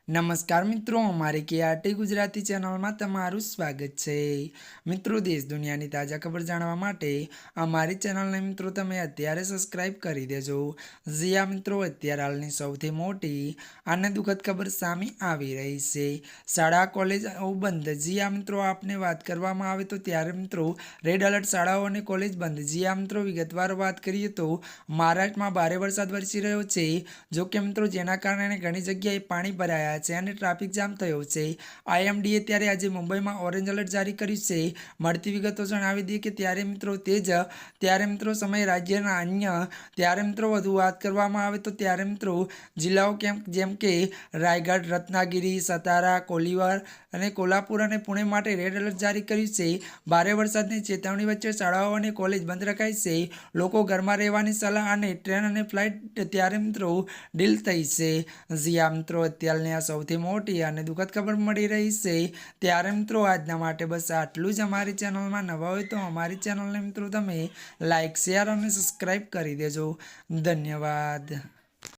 નમસ્કાર મિત્રો, અમારી કેઆરટી ગુજરાતી ચેનલમાં તમારું સ્વાગત છે। મિત્રો, દેશ દુનિયાની તાજા ખબર જાણવા માટે અમારી ચેનલને મિત્રો તમે અત્યારે સબસ્ક્રાઇબ કરી દેજો। જીયા મિત્રો, અત્યારે હાલની સૌથી મોટી અને દુઃખદ ખબર સામે આવી રહી છે। શાળા કોલેજ બંધ। જીયા મિત્રો, આપને વાત કરવામાં આવે તો ત્યારે મિત્રો રેડ એલર્ટ, શાળાઓ અને કોલેજ બંધ। જીયા મિત્રો, વિગતવાર વાત કરીએ તો મહારાષ્ટ્રમાં ભારે વરસાદ વરસી રહ્યો છે। જો કે મિત્રો, જેના કારણે ઘણી જગ્યાએ પાણી ભરાયા છે અને ટ્રાફિક જામ થયો છે। આઈએમડીએ ત્યારે આજે મુંબઈમાં ઓરેન્જ એલર્ટ જારી કર્યું છે। મળતી વિગતો જણાવી દઈએ કે ત્યારે મિત્રો સમય રાજ્યના અન્ય ત્યારે મિત્રો વધુ વાત કરવામાં આવે તો ત્યારે મિત્રો જિલ્લાઓ જેમ કે રાયગઢ, રત્નાગિરી, સતારા, કોલીવાર અને કોલ્હાપુર અને પુણે માટે રેડ એલર્ટ જારી કર્યું છે। ભારે વરસાદની ચેતવણી વચ્ચે શાળાઓ અને કોલેજ બંધ રખાઈ છે। લોકો ઘરમાં રહેવાની સલાહ અને ટ્રેન અને ફ્લાઇટ ત્યારે મિત્રો ડીલ થઈ છે। જ્યાં મિત્રો અત્યારની સૌથી મોટી અને દુઃખદ ખબર મળી રહી છે। ત્યારે મિત્રો આજના માટે બસ આટલું જ। અમારી ચેનલમાં નવા હોય તો અમારી ચેનલને મિત્રો તમે લાઈક, શેર અને સબસ્ક્રાઈબ કરી દેજો। ધન્યવાદ।